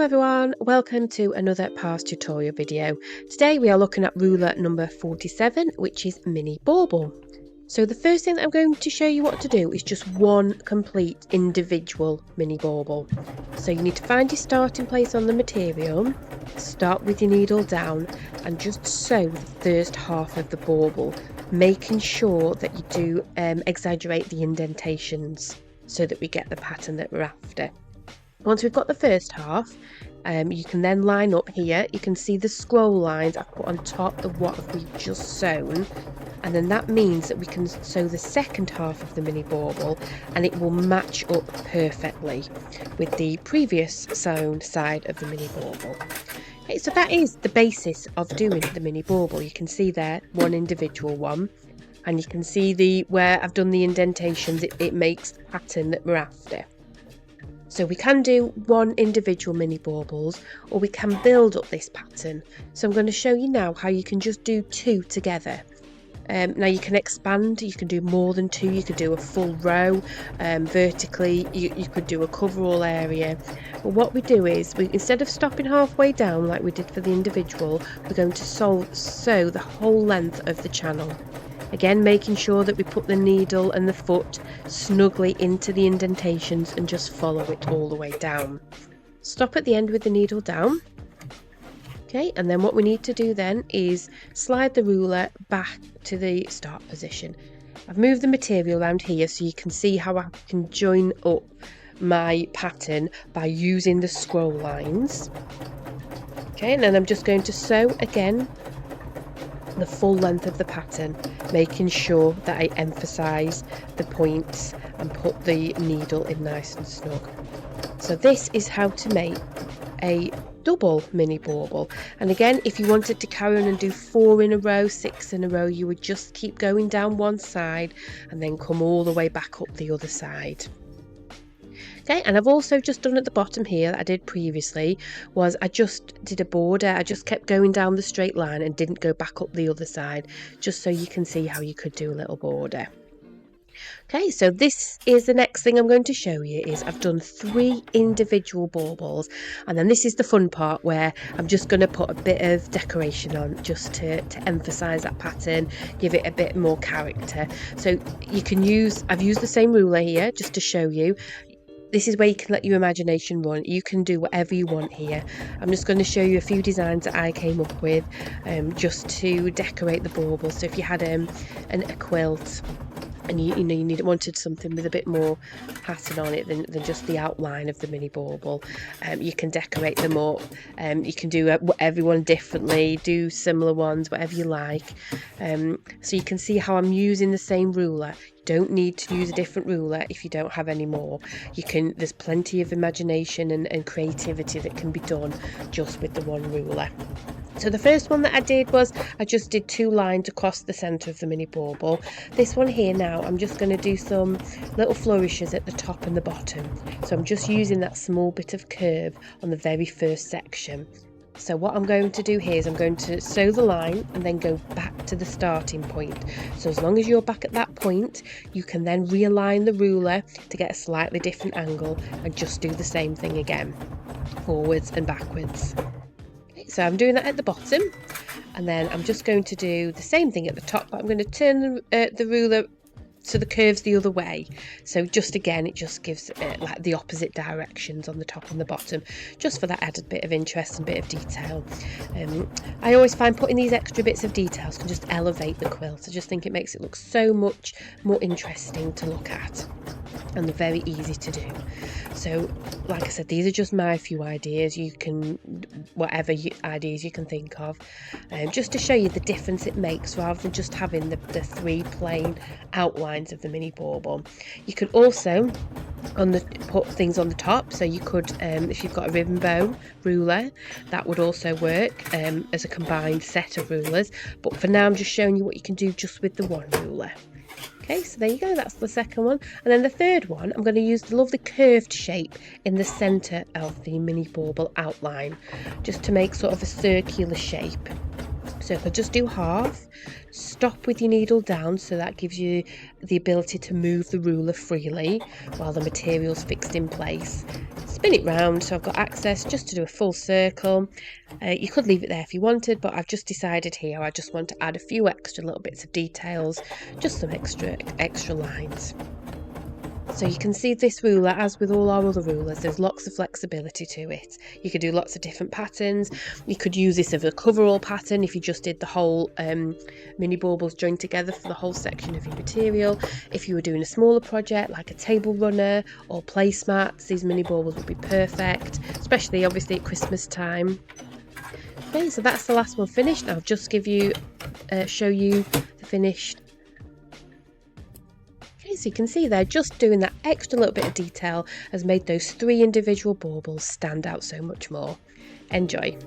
Hello everyone, welcome to another past tutorial video. Today we are looking at ruler number 47, which is Mini Bauble. So the first thing that I'm going to show you what to do is just one complete individual Mini Bauble. So you need to find your starting place on the material, start with your needle down and just sew the first half of the bauble, making sure that you do exaggerate the indentations so that we get the pattern that we're after. Once we've got the first half, you can then line up here. You can see the scroll lines I've put on top of what we've just sewn, and then that means that we can sew the second half of the Mini Bauble and it will match up perfectly with the previous sewn side of the Mini Bauble. Okay, so that is the basis of doing the Mini Bauble. You can see there one individual one, and you can see where I've done the indentations, it makes the pattern that we're after. So we can do one individual Mini Baubles, or we can build up this pattern. So I'm going to show you now how you can just do two together. Now you can expand, you can do more than two, you could do a full row vertically, you could do a coverall area. But what we do is, instead of stopping halfway down like we did for the individual, we're going to sew the whole length of the channel. Again, making sure that we put the needle and the foot snugly into the indentations and just follow it all the way down. Stop at the end with the needle down. Okay, and then what we need to do then is slide the ruler back to the start position. I've moved the material around here so you can see how I can join up my pattern by using the scroll lines. Okay, and then I'm just going to sew again the full length of the pattern, making sure that I emphasize the points and put the needle in nice and snug. So this is how to make a double Mini Bauble. And again, if you wanted to carry on and do 4 in a row, 6 in a row, you would just keep going down one side and then come all the way back up the other side. Okay, and I've also just done at the bottom here that I did previously, was I just did a border. I just kept going down the straight line and didn't go back up the other side, just so you can see how you could do a little border. Okay, so this is the next thing I'm going to show you. Is I've done 3 individual baubles, and then this is the fun part where I'm just going to put a bit of decoration on just to emphasize that pattern, give it a bit more character. So you can I've used the same ruler here just to show you. This is where you can let your imagination run. You can do whatever you want here. I'm just going to show you a few designs that I came up with just to decorate the bauble. So if you had a quilt and you wanted something with a bit more pattern on it than just the outline of the Mini Bauble, you can decorate them up. You can do every one differently, do similar ones, whatever you like. So you can see how I'm using the same ruler. You don't need to use a different ruler if you don't have any more. There's plenty of imagination and creativity that can be done just with the one ruler. So the first one that I did was I just did 2 lines across the centre of the Mini Bauble. This one here now, I'm just going to do some little flourishes at the top and the bottom. So I'm just using that small bit of curve on the very first section. So what I'm going to do here is I'm going to sew the line and then go back to the starting point. So as long as you're back at that point, you can then realign the ruler to get a slightly different angle and just do the same thing again, forwards and backwards. So I'm doing that at the bottom, and then I'm just going to do the same thing at the top, but I'm going to turn the ruler so the curves the other way. So just again, it just gives like the opposite directions on the top and the bottom, just for that added bit of interest and bit of detail. I always find putting these extra bits of details can just elevate the quilt. I just think it makes it look so much more interesting to look at, and they're very easy to do. So like I said, these are just my few ideas. You can, whatever ideas you can think of, just to show you the difference it makes rather than just having the 3 plain outlines of the Mini Bauble. You could also put things on the top, so you could, if you've got a ribbon bow ruler, that would also work as a combined set of rulers. But for now, I'm just showing you what you can do just with the one ruler. Okay, so there you go, that's the second one. And then the third one, I'm going to use the lovely curved shape in the centre of the Mini Bauble outline, just to make sort of a circular shape. So So if I just do half, stop with your needle down, so that gives you the ability to move the ruler freely while the material's fixed in place. Spin it round so I've got access just to do a full circle. You could leave it there if you wanted, but I've just decided here I just want to add a few extra little bits of details, just some extra lines. So you can see this ruler, as with all our other rulers, there's lots of flexibility to it. You could do lots of different patterns. You could use this as a coverall pattern if you just did the whole mini baubles joined together for the whole section of your material. If you were doing a smaller project like a table runner or placemats, these mini baubles would be perfect, especially obviously at Christmas time. Okay, so that's the last one finished. I'll just show you the finished. So you can see there, just doing that extra little bit of detail has made those 3 individual baubles stand out so much more. Enjoy!